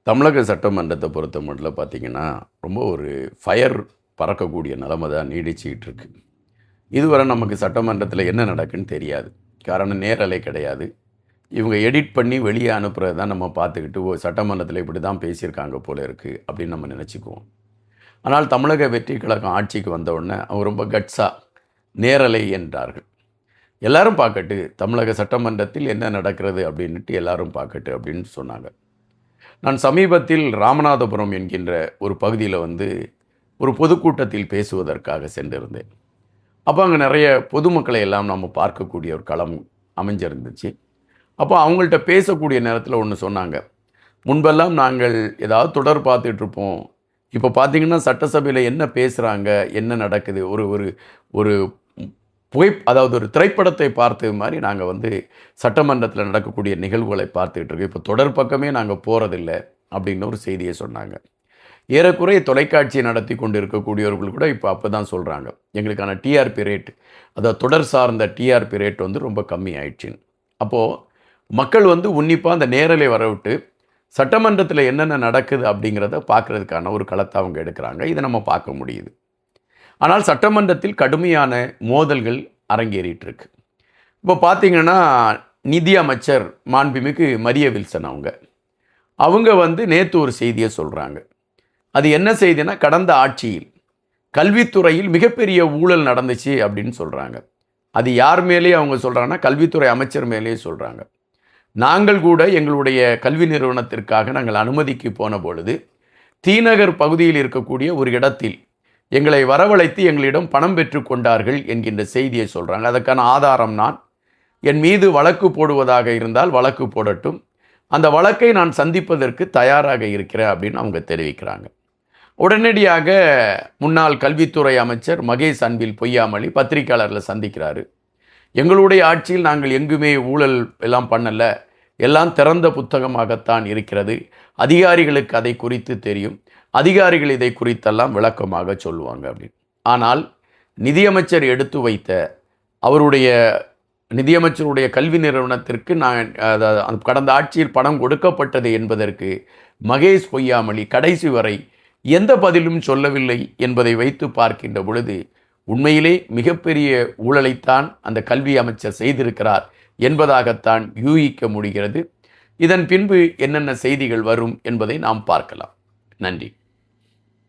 தமிழக சட்டமன்றத்தை பொறுத்த மட்டும் பார்த்தீங்கன்னா, ரொம்ப ஒரு ஃபயர் பறக்கக்கூடிய நிலைமை தான் நீடிச்சுக்கிட்டு இருக்கு. இதுவரை நமக்கு சட்டமன்றத்தில என்ன நடக்குன்னு தெரியாது. காரணம் நேரலை கிடையாது. இவங்க எடிட் பண்ணி வெளியே அனுப்புறது தான் நம்ம பார்த்துக்கிட்டு, ஓ சட்டமன்றத்தில இப்படி தான் பேசியிருக்காங்க போல இருக்கு அப்படின்னு நம்ம நினச்சிக்குவோம். ஆனால் தமிழக வெற்றி கழகம் ஆட்சிக்கு வந்த உடனே அவங்க ரொம்ப கட்ஸா நேரலை என்றார்கள். எல்லாரும் பார்க்கட்டு, தமிழக சட்டமன்றத்தில் என்ன நடக்கிறது அப்படின்ட்டு எல்லாரும் பார்க்கட்டு அப்படின்னு சொன்னாங்க. நான் சமீபத்தில் ராமநாதபுரம் என்கின்ற ஒரு பகுதியில் ஒரு பொதுக்கூட்டத்தில் பேசுவதற்காக சென்றிருந்தேன். அப்போ அங்கே நிறைய பொதுமக்களை எல்லாம் நம்ம பார்க்கக்கூடிய ஒரு களம் அமைஞ்சிருந்துச்சு. அப்போ அவங்கள்ட்ட பேசக்கூடிய நேரத்தில் ஒன்று சொன்னாங்க. முன்பெல்லாம் நாங்கள் ஏதாவது தொடர் பார்த்துட்ருப்போம். இப்போ பார்த்தீங்கன்னா சட்டசபையில் என்ன பேசுகிறாங்க, என்ன நடக்குது, ஒரு ஒரு ஒரு அதாவது ஒரு திரைப்படத்தை பார்த்தது மாதிரி நாங்கள் சட்டமன்றத்தில் நடக்கக்கூடிய நிகழ்வுகளை பார்த்துக்கிட்டு இருக்கோம். இப்போ தொடர் பக்கமே நாங்கள் போகிறதில்ல அப்படின்னு ஒரு செய்தியை சொன்னாங்க. ஏறக்குறைய தொலைக்காட்சியை நடத்தி கொண்டு இருக்கக்கூடியவர்கள் கூட இப்போ அப்போ தான் சொல்கிறாங்க, எங்களுக்கான டிஆர்பி ரேட், அதாவது தொடர் சார்ந்த டிஆர்பி ரேட் ரொம்ப கம்மி ஆயிடுச்சின்னு. அப்போது மக்கள் உன்னிப்பாக அந்த நேரலை வரவிட்டு சட்டமன்றத்தில் என்னென்ன நடக்குது அப்படிங்கிறத பார்க்குறதுக்கான ஒரு களத்தை அவங்க எடுக்கிறாங்க. இதை நம்ம பார்க்க முடியுது. ஆனால் சட்டமன்றத்தில் கடுமையான மோதல்கள் அரங்கேறிட்டு இருக்கு. இப்போ பார்த்தீங்கன்னா நிதி அமைச்சர் மாண்புமிகு மரிய வில்சன் அவங்க நேற்று ஒரு செய்தியை சொல்கிறாங்க. அது என்ன செய்தினா, கடந்த ஆட்சியில் கல்வித்துறையில் மிகப்பெரிய ஊழல் நடந்துச்சு அப்படின்னு சொல்கிறாங்க. அது யார் மேலேயே அவங்க சொல்கிறாங்கன்னா, கல்வித்துறை அமைச்சர் மேலேயே சொல்கிறாங்க. நாங்கள் கூட எங்களுடைய கல்வி நிறுவனத்திற்காக நாங்கள் அனுமதிக்கு போன பொழுது தீநகர் பகுதியில் இருக்கக்கூடிய ஒரு இடத்தில் எங்களை வரவழைத்து எங்களிடம் பணம் பெற்று கொண்டார்கள் என்கின்ற செய்தியை சொல்கிறாங்க. அதற்கான ஆதாரம் நான், என் மீது வழக்கு போடுவதாக இருந்தால் வழக்கு போடட்டும், அந்த வழக்கை நான் சந்திப்பதற்கு தயாராக இருக்கிறேன் அப்படின்னு அவங்க தெரிவிக்கிறாங்க. உடனடியாக முன்னாள் கல்வித்துறை அமைச்சர் மகேஷ் அன்பில் பொய்யாமொழி பத்திரிகையாளர்களை சந்திக்கிறாரு. எங்களுடைய ஆட்சியில் நாங்கள் எங்குமே ஊழல் எல்லாம் பண்ணலை, எல்லாம் திறந்த புத்தகமாகத்தான் இருக்கிறது, அதிகாரிகளுக்கு அதை குறித்து தெரியும், அதிகாரிகள் இதை குறித்தெல்லாம் விளக்கமாக சொல்லுவாங்க அப்படின்னு. ஆனால் நிதியமைச்சர் எடுத்து வைத்த அவருடைய நிதியமைச்சருடைய கல்வி நிறுவனத்திற்கு நான் கடந்த ஆட்சியில் பணம் கொடுக்கப்பட்டது என்பதற்கு மகேஷ் பொய்யாமொழி கடைசி வரை எந்த பதிலும் சொல்லவில்லை என்பதை வைத்து பார்க்கின்ற பொழுது உண்மையிலே மிகப்பெரிய ஊழலைத்தான் அந்த கல்வி அமைச்சர் செய்திருக்கிறார் என்பதாகத்தான் யூகிக்க முடிகிறது. இதன் பின்பு என்னென்ன செய்திகள் வரும் என்பதை நாம் பார்க்கலாம். நன்றி.